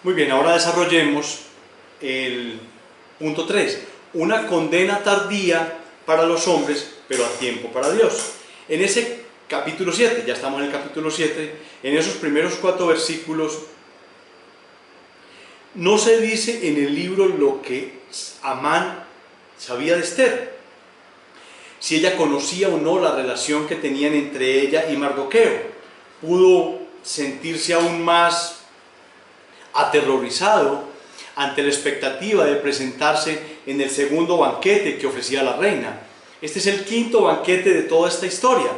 Muy bien, ahora desarrollemos el punto 3. Una condena tardía para los hombres, pero a tiempo para Dios. En ese capítulo 7, ya estamos en el capítulo 7, en esos primeros 4 versículos, no se dice en el libro lo que Amán sabía de Esther, si ella conocía o no la relación que tenían entre ella y Mardoqueo. Pudo sentirse aún más aterrorizado ante la expectativa de presentarse en el segundo banquete que ofrecía la reina. Este es el quinto banquete de toda esta historia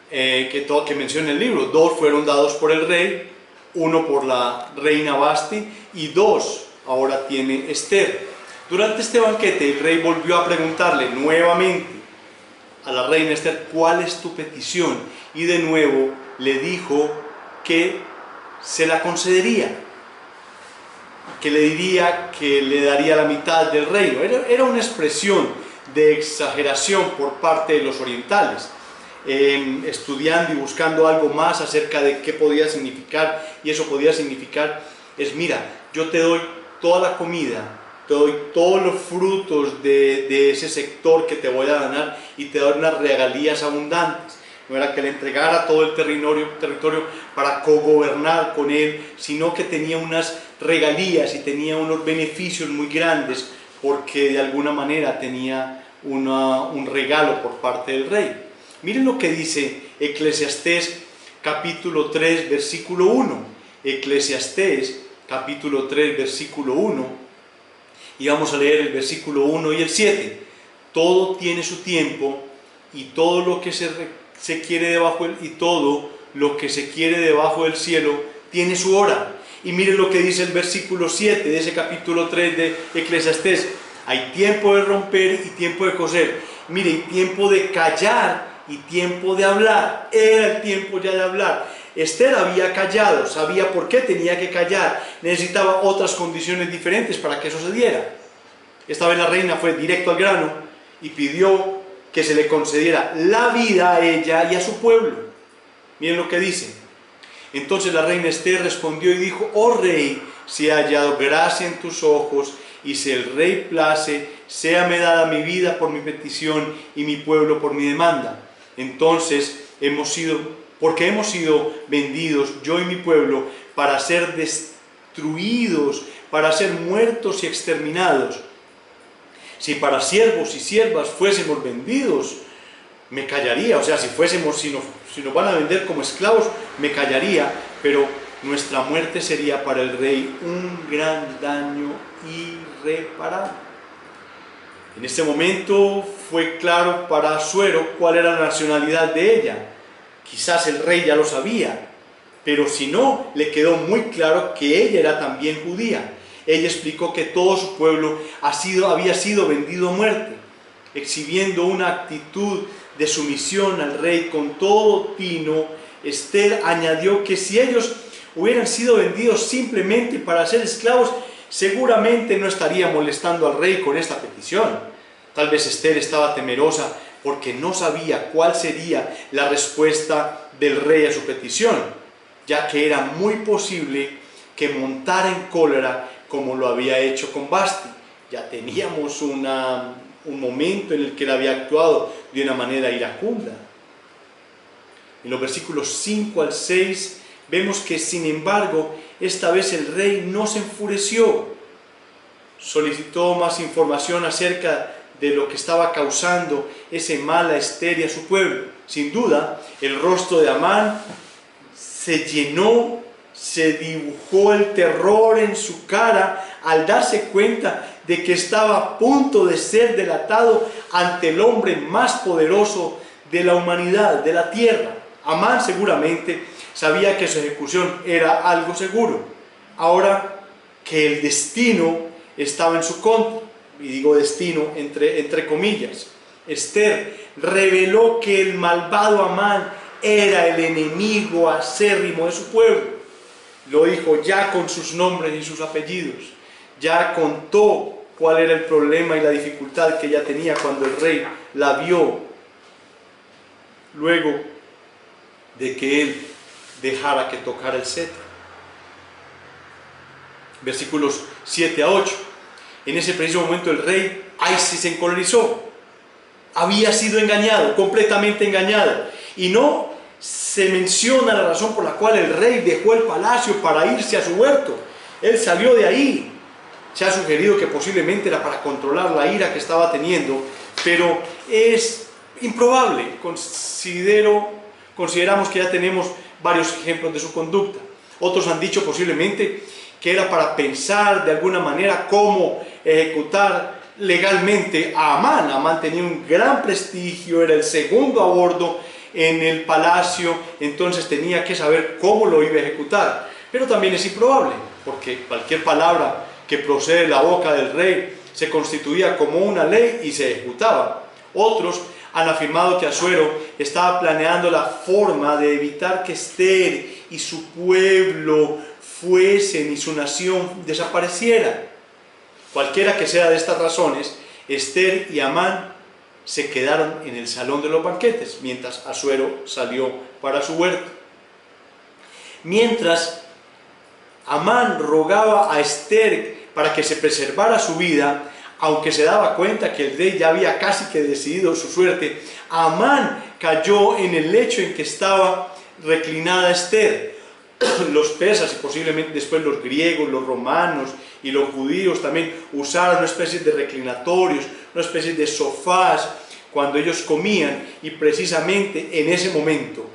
que menciona el libro. 2 fueron dados por el rey, 1 por la reina Vasti y 2 ahora tiene Esther. Durante este banquete el rey volvió a preguntarle nuevamente a la reina Esther: ¿cuál es tu petición? Y de nuevo le dijo que se la concedería, que le diría que le daría la mitad del reino. Era una expresión de exageración por parte de los orientales, estudiando y buscando algo más acerca de qué podía significar, y eso podía significar es: mira, yo te doy toda la comida, te doy todos los frutos de ese sector que te voy a ganar, y te doy unas regalías abundantes. No era que le entregara todo el territorio para cogobernar con él, sino que tenía unas regalías y tenía unos beneficios muy grandes, porque de alguna manera tenía un regalo por parte del rey. Miren lo que dice Eclesiastés capítulo 3 versículo 1. Eclesiastés capítulo 3 versículo 1, y vamos a leer el versículo 1 y el 7. Todo tiene su tiempo, y todo lo que se quiere debajo y todo lo que se quiere debajo del cielo tiene su hora. Y miren lo que dice el versículo 7 de ese capítulo 3 de Eclesiastés: hay tiempo de romper y tiempo de coser. Mire, y tiempo de callar y tiempo de hablar. Era el tiempo ya de hablar. Esther había callado, sabía por qué tenía que callar, necesitaba otras condiciones diferentes para que eso se diera. Esta vez la reina fue directo al grano y pidió que se le concediera la vida a ella y a su pueblo. Miren lo que dice. Entonces la reina Esther respondió y dijo: oh rey, si he hallado gracia en tus ojos, y si el rey place, séame dada mi vida por mi petición y mi pueblo por mi demanda. Entonces porque hemos sido vendidos, yo y mi pueblo, para ser destruidos, para ser muertos y exterminados. Si para siervos y siervas fuésemos vendidos, me callaría. O sea, si nos van a vender como esclavos, me callaría, pero nuestra muerte sería para el rey un gran daño irreparable. En este momento fue claro para Asuero cuál era la nacionalidad de ella. Quizás el rey ya lo sabía, pero si no, le quedó muy claro que ella era también judía. Ella explicó que todo su pueblo había sido vendido a muerte, exhibiendo una actitud de sumisión al rey con todo tino. Esther añadió que si ellos hubieran sido vendidos simplemente para ser esclavos, seguramente no estaría molestando al rey con esta petición. Tal vez Esther estaba temerosa porque no sabía cuál sería la respuesta del rey a su petición, ya que era muy posible que montara en cólera como lo había hecho con Vasti. Ya teníamos un momento en el que él había actuado de una manera iracunda. En los versículos 5 al 6 vemos que, sin embargo, esta vez el rey no se enfureció. Solicitó más información acerca de lo que estaba causando ese mal a Esther y a su pueblo. Sin duda, el rostro de Amán se llenó, se dibujó el terror en su cara al darse cuenta de que estaba a punto de ser delatado ante el hombre más poderoso de la humanidad, de la tierra. Amán seguramente sabía que su ejecución era algo seguro, ahora que el destino estaba en su contra. Y digo destino entre comillas. Esther reveló que el malvado Amán era el enemigo acérrimo de su pueblo. Lo dijo ya con sus nombres y sus apellidos. Ya contó cuál era el problema y la dificultad que ella tenía cuando el rey la vio, luego de que él dejara que tocara el cetro. versículos 7 a 8. En ese preciso momento el rey, ahí sí se encolerizó. Había sido engañado, completamente engañado. Y no se menciona la razón por la cual el rey dejó el palacio para irse a su huerto. Él salió de ahí. Se ha sugerido que posiblemente era para controlar la ira que estaba teniendo, pero es improbable. Consideramos que ya tenemos varios ejemplos de su conducta. Otros han dicho posiblemente que era para pensar de alguna manera cómo ejecutar legalmente a Amán. Amán tenía un gran prestigio, era el segundo a bordo en el palacio, entonces tenía que saber cómo lo iba a ejecutar. Pero también es improbable, porque cualquier palabra que procede de la boca del rey se constituía como una ley y se ejecutaba. Otros han afirmado que Asuero estaba planeando la forma de evitar que Esther y su pueblo fuesen y su nación desapareciera. Cualquiera que sea de estas razones, Esther y Amán se quedaron en el salón de los banquetes, mientras Asuero salió para su huerto. Mientras Amán rogaba a Esther para que se preservara su vida, aunque se daba cuenta que el rey ya había casi que decidido su suerte, Amán cayó en el lecho en que estaba reclinada Esther. Los persas y posiblemente después los griegos, los romanos y los judíos también usaron una especie de reclinatorios, una especie de sofás cuando ellos comían, y precisamente en ese momento,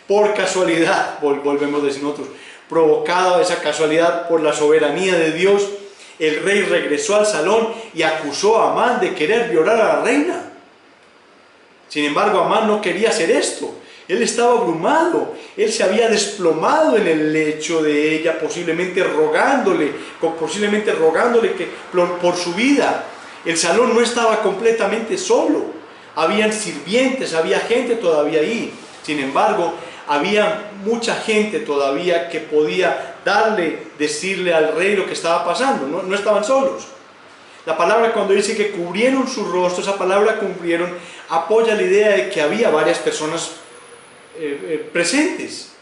por casualidad, volvemos a decir nosotros, provocada esa casualidad por la soberanía de Dios, el rey regresó al salón y acusó a Amán de querer violar a la reina. Sin embargo, Amán no quería hacer esto. Él estaba abrumado, él se había desplomado en el lecho de ella, posiblemente rogándole que por su vida. El salón no estaba completamente solo, habían sirvientes, había gente todavía ahí. Sin embargo, había mucha gente todavía que podía decirle al rey lo que estaba pasando, no estaban solos. La palabra cuando dice que cubrieron su rostro, esa palabra cubrieron apoya la idea de que había varias personas presentes.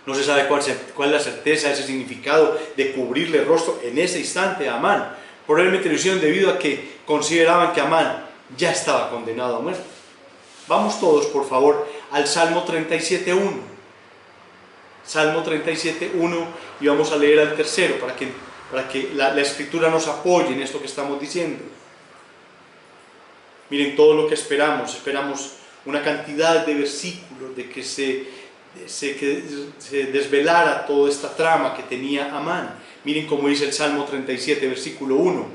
No se sabe cuál es la certeza, ese significado de cubrirle el rostro en ese instante a Amán. Probablemente lo hicieron debido a que consideraban que Amán ya estaba condenado a muerte. Vamos todos, por favor, al Salmo 37.1. Salmo 37.1, y vamos a leer al tercero para que la Escritura nos apoye en esto que estamos diciendo. Miren todo lo que esperamos una cantidad de versículos de que se desvelara toda esta trama que tenía Amán. Miren cómo dice el Salmo 37, versículo 1.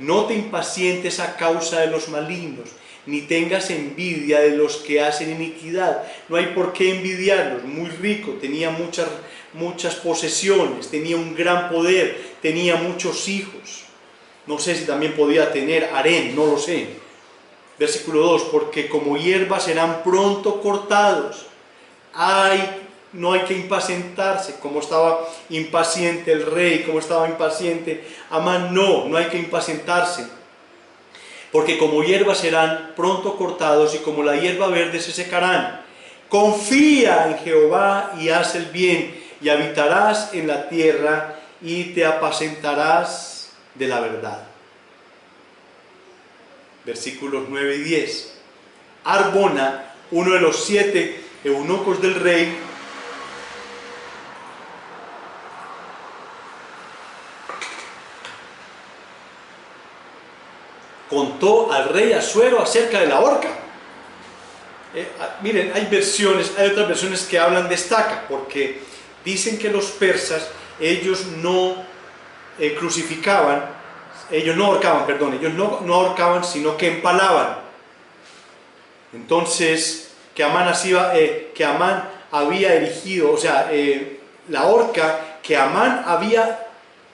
No te impacientes a causa de los malignos, ni tengas envidia de los que hacen iniquidad. No hay por qué envidiarlos. Muy rico, tenía muchas posesiones, tenía un gran poder, tenía muchos hijos. No sé si también podía tener harén, no lo sé. Versículo 2, porque como hierba serán pronto cortados. No hay que impacientarse, como estaba impaciente el rey, como estaba impaciente Amán. No hay que impacientarse. Porque como hierba serán pronto cortados y como la hierba verde se secarán. Confía en Jehová y haz el bien, y habitarás en la tierra y te apacentarás de la verdad. Versículos 9 y 10. Arbona, uno de los 7 eunucos del rey, contó al rey Asuero acerca de la horca. Miren, hay otras versiones que hablan de estaca, porque dicen que los persas, ellos no ahorcaban, sino que empalaban. Entonces, que Amán había erigido, la horca que Amán había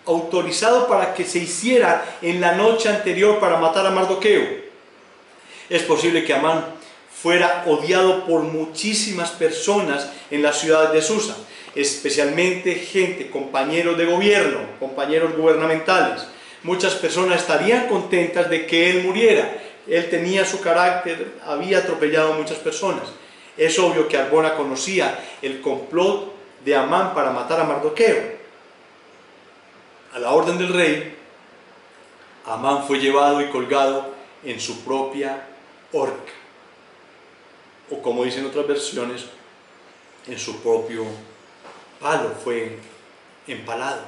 autorizado para que se hiciera en la noche anterior para matar a Mardoqueo. Es posible que Amán fuera odiado por muchísimas personas en la ciudad de Susa, especialmente gente, compañeros de gobierno, compañeros gubernamentales. Muchas personas estarían contentas de que él muriera. Él tenía su carácter, había atropellado a muchas personas. Es obvio que Arbona conocía el complot de Amán para matar a Mardoqueo. A la orden del rey, Amán fue llevado y colgado en su propia horca, o como dicen otras versiones, en su propio palo fue empalado.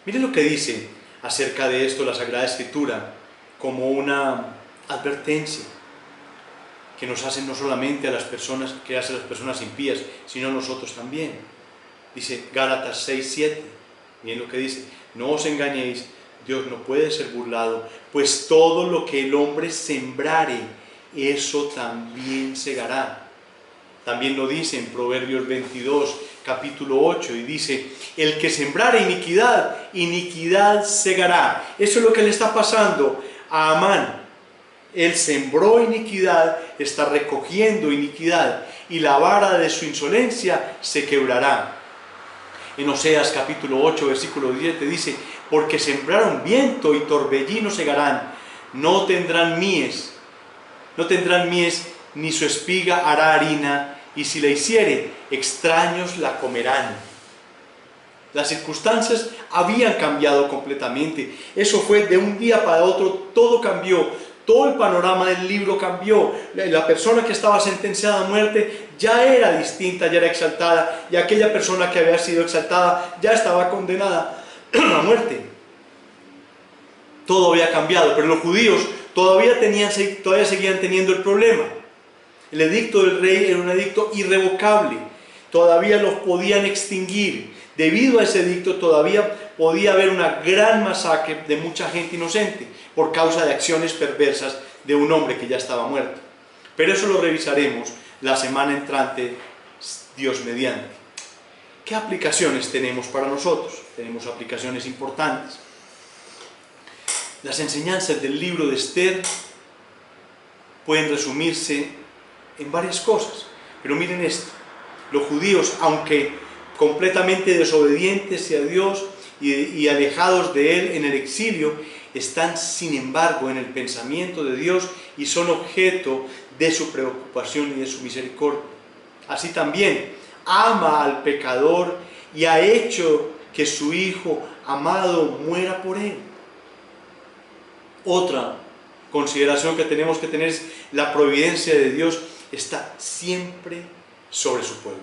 Miren lo que dice acerca de esto la Sagrada Escritura, como una advertencia que nos hace no solamente a las personas, que hace a las personas impías, sino a nosotros también. Dice Gálatas 6:7, miren lo que dice: no os engañéis, Dios no puede ser burlado, pues todo lo que el hombre sembrare, eso también segará. También lo dice en Proverbios 22, capítulo 8, y dice: el que sembrare iniquidad, iniquidad segará. Eso es lo que le está pasando a Amán. Él sembró iniquidad, está recogiendo iniquidad, y la vara de su insolencia se quebrará. En Oseas capítulo 8, versículo 7 dice: porque sembraron viento y torbellino segarán, no tendrán mies, ni su espiga hará harina, y si la hiciere, extraños la comerán. Las circunstancias habían cambiado completamente. Eso fue de un día para otro, todo cambió. Todo el panorama del libro cambió. La persona que estaba sentenciada a muerte ya era distinta, ya era exaltada, y aquella persona que había sido exaltada ya estaba condenada a muerte. Todo había cambiado, pero los judíos todavía seguían teniendo el problema. El edicto del rey era un edicto irrevocable, todavía los podían extinguir. Debido a ese edicto todavía podía haber una gran masacre de mucha gente inocente por causa de acciones perversas de un hombre que ya estaba muerto. Pero eso lo revisaremos la semana entrante, Dios mediante. ¿Qué aplicaciones tenemos para nosotros? Tenemos aplicaciones importantes. Las enseñanzas del libro de Esther pueden resumirse en varias cosas, pero miren esto: los judíos, aunque completamente desobedientes a Dios y alejados de Él en el exilio, están sin embargo en el pensamiento de Dios y son objeto de su preocupación y de su misericordia. Así también ama al pecador y ha hecho que su Hijo amado muera por él. Otra consideración que tenemos que tener es: la providencia de Dios está siempre sobre su pueblo,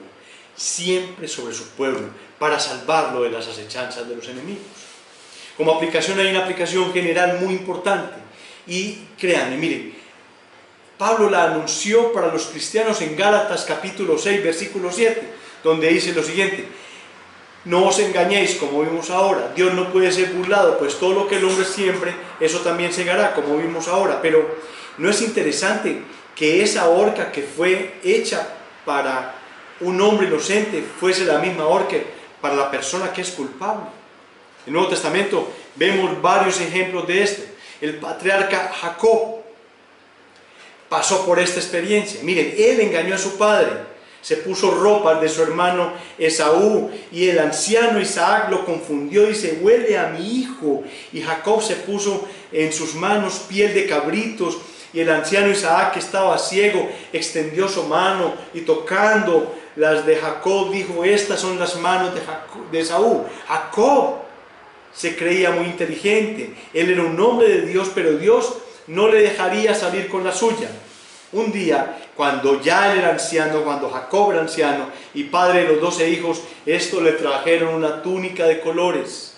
siempre sobre su pueblo, para salvarlo de las acechanzas de los enemigos. Como aplicación, hay una aplicación general muy importante, y créanme, miren, Pablo la anunció para los cristianos en Gálatas capítulo 6, versículo 7, donde dice lo siguiente: no os engañéis, como vimos ahora, Dios no puede ser burlado, pues todo lo que el hombre siembre, eso también segará, como vimos ahora. Pero ¿no es interesante que esa horca que fue hecha para un hombre inocente fuese la misma horca para la persona que es culpable? En el Nuevo Testamento vemos varios ejemplos de esto. El patriarca Jacob pasó por esta experiencia. Miren, él engañó a su padre, se puso ropas de su hermano Esaú, y el anciano Isaac lo confundió y dice: huele a mi hijo. Y Jacob se puso en sus manos piel de cabritos, y el anciano Isaac, que estaba ciego, extendió su mano y tocando las de Jacob dijo: estas son las manos de Esaú. Jacob se creía muy inteligente, él era un hombre de Dios, pero Dios no le dejaría salir con la suya. Un día, cuando ya él era anciano, cuando Jacob era anciano y padre de los 12 hijos, estos le trajeron una túnica de colores,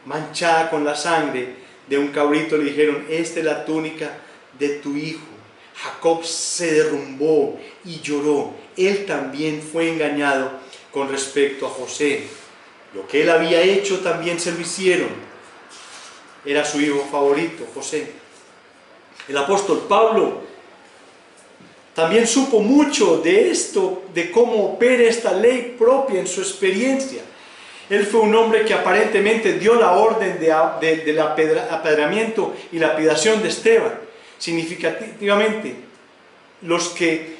manchada con la sangre de un cabrito. Le dijeron: esta es la túnica de tu hijo. Jacob se derrumbó y lloró. Él también fue engañado con respecto a José. Lo que él había hecho también se lo hicieron. Era su hijo favorito, José. El apóstol Pablo también supo mucho de esto, de cómo opera esta ley propia en su experiencia. Él fue un hombre que aparentemente dio la orden del apedreamiento y lapidación de Esteban. Significativamente, los que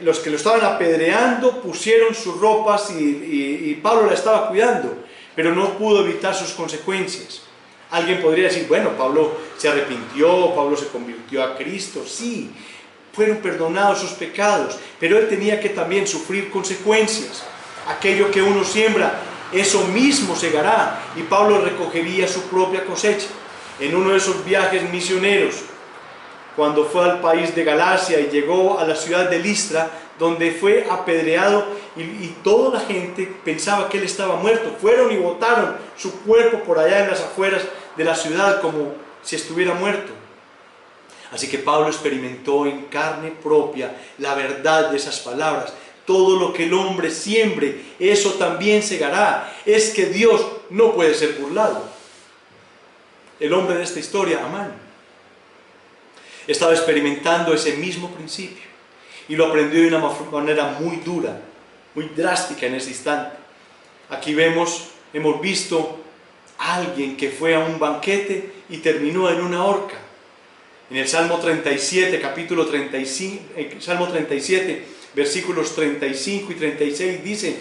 lo estaban apedreando pusieron sus ropas y Pablo la estaba cuidando, pero no pudo evitar sus consecuencias. Alguien podría decir: bueno, Pablo se arrepintió, Pablo se convirtió a Cristo. Sí, fueron perdonados sus pecados, pero él tenía que también sufrir consecuencias. Aquello que uno siembra, eso mismo segará, y Pablo recogería su propia cosecha. En uno de esos viajes misioneros, cuando fue al país de Galacia y llegó a la ciudad de Listra, donde fue apedreado y toda la gente pensaba que él estaba muerto, fueron y botaron su cuerpo por allá en las afueras de la ciudad como si estuviera muerto. Así que Pablo experimentó en carne propia la verdad de esas palabras. Todo lo que el hombre siembre, eso también segará. Es que Dios no puede ser burlado. El hombre de esta historia, Amán, estaba experimentando ese mismo principio y lo aprendió de una manera muy dura, muy drástica en ese instante. Aquí hemos visto a alguien que fue a un banquete y terminó en una horca. En el Salmo 37, capítulo 35, Salmo 37, versículos 35 y 36 dice: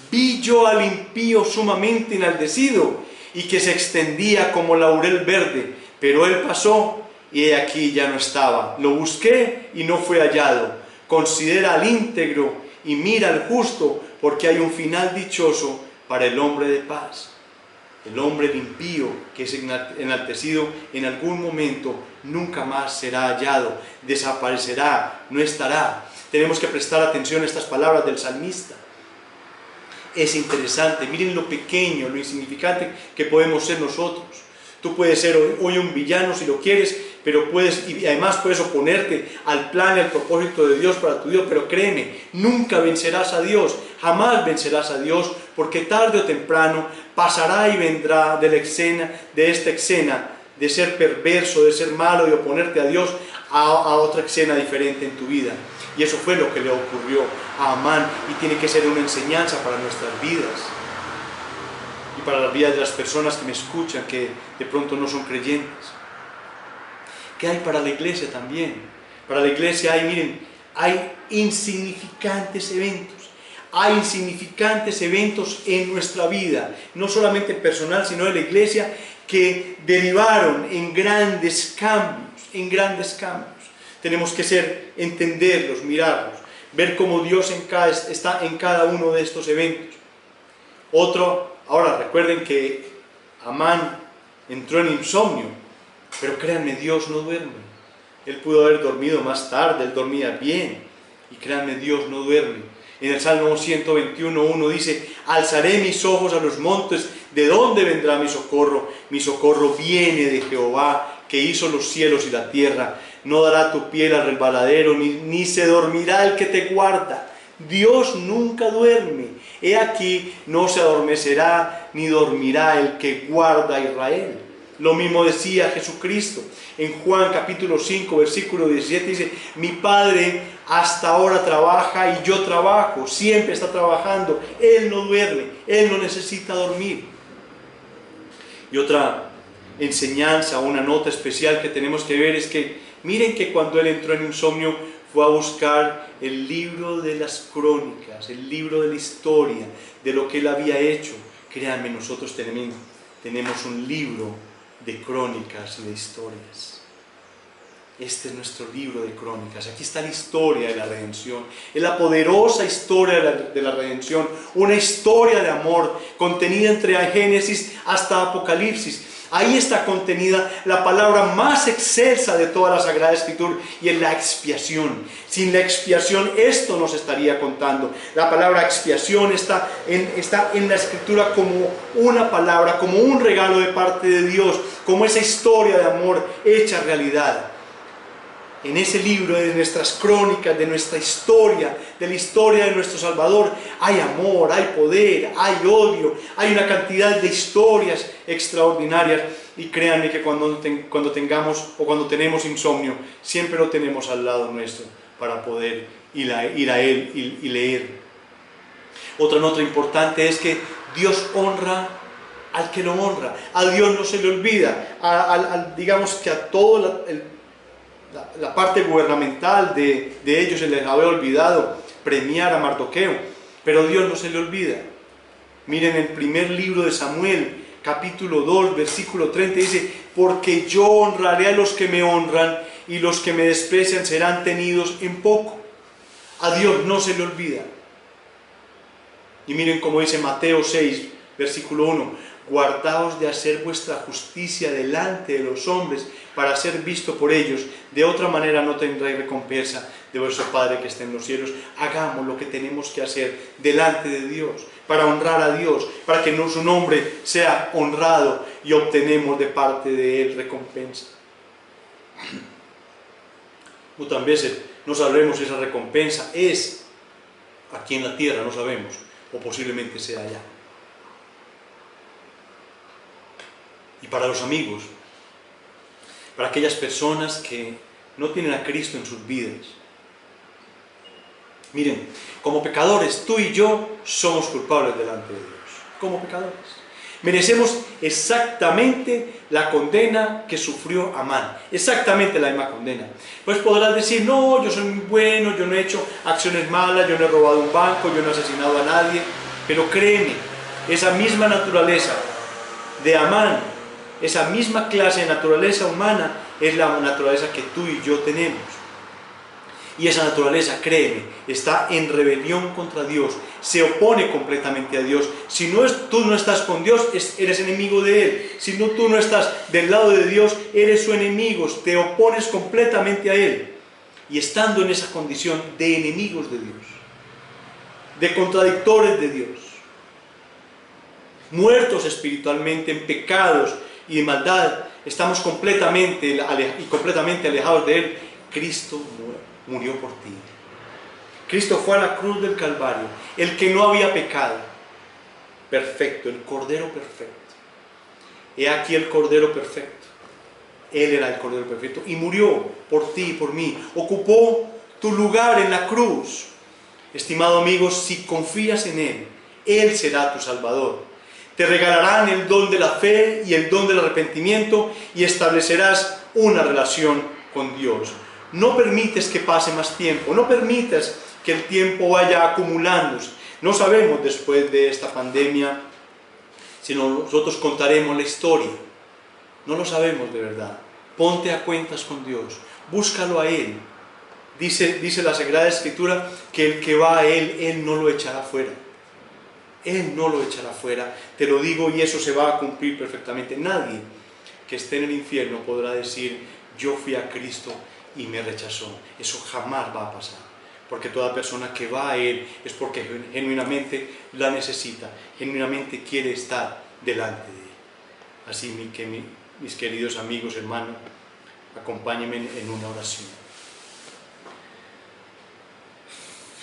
vi yo al impío sumamente enaldecido y que se extendía como laurel verde, pero él pasó y he aquí ya no estaba. Lo busqué y no fue hallado. Considera al íntegro y mira al justo, porque hay un final dichoso para el hombre de paz. El hombre impío que es enaltecido en algún momento nunca más será hallado, desaparecerá, no estará. Tenemos que prestar atención a estas palabras del salmista. Es interesante, miren lo pequeño, lo insignificante que podemos ser nosotros. Tú puedes ser hoy un villano si lo quieres, pero y además puedes oponerte al plan y al propósito de Dios para tu vida, pero créeme, nunca vencerás a Dios, jamás vencerás a Dios, porque tarde o temprano pasará y vendrá de esta escena de ser perverso, de ser malo, de oponerte a Dios, a otra escena diferente en tu vida. Y eso fue lo que le ocurrió a Amán, y tiene que ser una enseñanza para nuestras vidas y para las vidas de las personas que me escuchan, que de pronto no son creyentes. ¿Qué hay para la iglesia también? Para la iglesia hay insignificantes eventos. Hay insignificantes eventos en nuestra vida, no solamente personal, sino de la iglesia, que derivaron en grandes cambios, Tenemos que entenderlos, mirarlos, ver cómo Dios está en cada uno de estos eventos. Ahora recuerden que Amán entró en insomnio, pero créanme, Dios no duerme. Él pudo haber dormido más tarde, él dormía bien, y créanme, Dios no duerme. En el Salmo 121:1 dice: alzaré mis ojos a los montes, ¿de dónde vendrá mi socorro? Mi socorro viene de Jehová, que hizo los cielos y la tierra. No dará tu pie al resbaladero, ni se dormirá el que te guarda. Dios nunca duerme. He aquí, no se adormecerá, ni dormirá el que guarda a Israel. Lo mismo decía Jesucristo. En Juan capítulo 5, versículo 17 dice: mi Padre hasta ahora trabaja y yo trabajo. Siempre está trabajando. Él no duerme. Él no necesita dormir. Y otra enseñanza, una nota especial que tenemos que ver es que miren que cuando él entró en insomnio fue a buscar el libro de las crónicas, el libro de la historia, de lo que él había hecho. Créanme, nosotros tenemos un libro de crónicas y de historias. Este es nuestro libro de crónicas. Aquí está la historia de la redención. Es la poderosa historia de la redención. Una historia de amor contenida entre Génesis hasta Apocalipsis. Ahí está contenida la palabra más excelsa de toda la Sagrada Escritura, y es la expiación. Sin la expiación esto nos estaría contando. La palabra expiación está en la Escritura como una palabra, como un regalo de parte de Dios, como esa historia de amor hecha realidad. En ese libro de nuestras crónicas, de nuestra historia, de la historia de nuestro Salvador, hay amor, hay poder, hay odio, hay una cantidad de historias extraordinarias. Y créanme que cuando tenemos insomnio, siempre lo tenemos al lado nuestro para poder ir a Él y leer. Otra nota importante es que Dios honra al que lo honra. A Dios no se le olvida. Digamos que a todo la parte gubernamental de ellos se les había olvidado premiar a Mardoqueo, pero Dios no se le olvida. Miren el primer libro de Samuel, capítulo 2, versículo 30, dice: porque yo honraré a los que me honran, y los que me desprecian serán tenidos en poco. A Dios no se le olvida. Y miren cómo dice Mateo 6, Versículo 1, guardaos de hacer vuestra justicia delante de los hombres para ser visto por ellos, de otra manera no tendréis recompensa de vuestro Padre que está en los cielos. Hagamos lo que tenemos que hacer delante de Dios, para honrar a Dios, para que su nombre sea honrado y obtenemos de parte de Él recompensa. Muchas veces no sabremos si esa recompensa es aquí en la tierra, no sabemos, o posiblemente sea allá. Y para los amigos, para aquellas personas que no tienen a Cristo en sus vidas, miren, como pecadores, tú y yo somos culpables delante de Dios, como pecadores. Merecemos exactamente la condena que sufrió Amán, exactamente la misma condena. Pues podrás decir, no, yo soy muy bueno, yo no he hecho acciones malas, yo no he robado un banco, yo no he asesinado a nadie, pero créeme, esa misma naturaleza de Amán, esa misma clase de naturaleza humana, es la naturaleza que tú y yo tenemos. Y esa naturaleza, créeme, está en rebelión contra Dios, se opone completamente a Dios. Si tú no estás con Dios, eres enemigo de Él. Si tú no estás del lado de Dios, eres su enemigo, te opones completamente a Él. Y estando en esa condición de enemigos de Dios, de contradictores de Dios, muertos espiritualmente en pecados y de maldad, estamos completamente alejados de Él. Cristo murió por ti. Cristo fue a la cruz del Calvario, el que no había pecado, perfecto, el Cordero perfecto. He aquí el Cordero perfecto. Él era el Cordero perfecto y murió por ti y por mí. Ocupó tu lugar en la cruz. Estimado amigo, si confías en Él, Él será tu Salvador. Te regalarán el don de la fe y el don del arrepentimiento y establecerás una relación con Dios. No permites que pase más tiempo, no permitas que el tiempo vaya acumulándose. No sabemos después de esta pandemia si nosotros contaremos la historia. No lo sabemos de verdad. Ponte a cuentas con Dios, búscalo a Él. Dice la Sagrada Escritura que el que va a Él, Él no lo echará fuera. Él no lo echará fuera, te lo digo, y eso se va a cumplir perfectamente. Nadie que esté en el infierno podrá decir, yo fui a Cristo y me rechazó. Eso jamás va a pasar, porque toda persona que va a Él es porque genuinamente la necesita, genuinamente quiere estar delante de Él. Así que mis queridos amigos, hermanos, acompáñenme en una oración.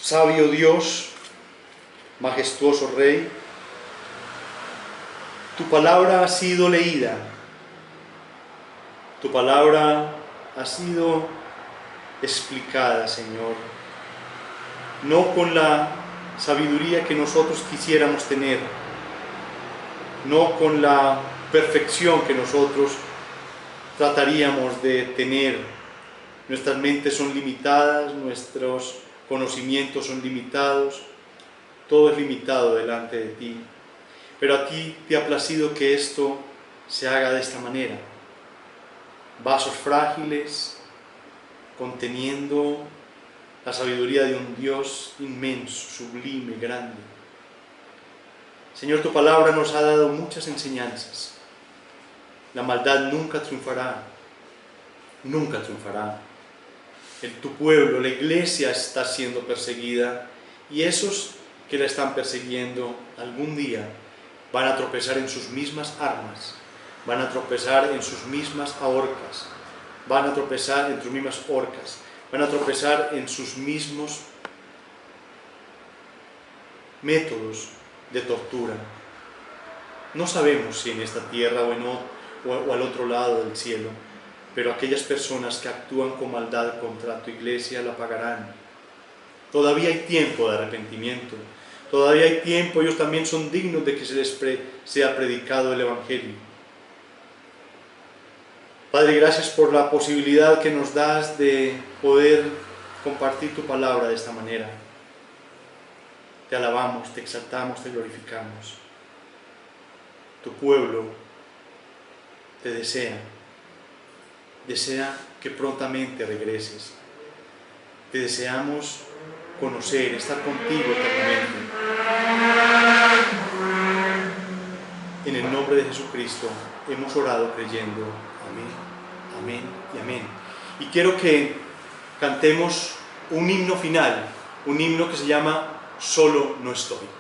Sabio Dios, majestuoso Rey, tu palabra ha sido leída, tu palabra ha sido explicada, Señor, no con la sabiduría que nosotros quisiéramos tener, no con la perfección que nosotros trataríamos de tener. Nuestras mentes son limitadas, nuestros conocimientos son limitados, todo es limitado delante de ti, pero a ti te ha placido que esto se haga de esta manera. Vasos frágiles, conteniendo la sabiduría de un Dios inmenso, sublime, grande. Señor, tu palabra nos ha dado muchas enseñanzas. La maldad nunca triunfará, nunca triunfará. Tu pueblo, la iglesia, está siendo perseguida, y esos que la están persiguiendo algún día van a tropezar en sus mismas armas, van a tropezar en sus mismas ahorcas, van a tropezar en sus mismas horcas, van a tropezar en sus mismos métodos de tortura. No sabemos si en esta tierra o al otro lado del cielo, pero aquellas personas que actúan con maldad contra tu iglesia la pagarán. Todavía hay tiempo de arrepentimiento, todavía hay tiempo, ellos también son dignos de que se les sea predicado el Evangelio. Padre, gracias por la posibilidad que nos das de poder compartir tu palabra de esta manera. Te alabamos, te exaltamos, te glorificamos. Tu pueblo te desea que prontamente regreses. Te deseamos conocer, estar contigo eternamente. En el nombre de Jesucristo hemos orado creyendo. Amén, amén y amén. Y quiero que cantemos un himno final, un himno que se llama Solo no estoy.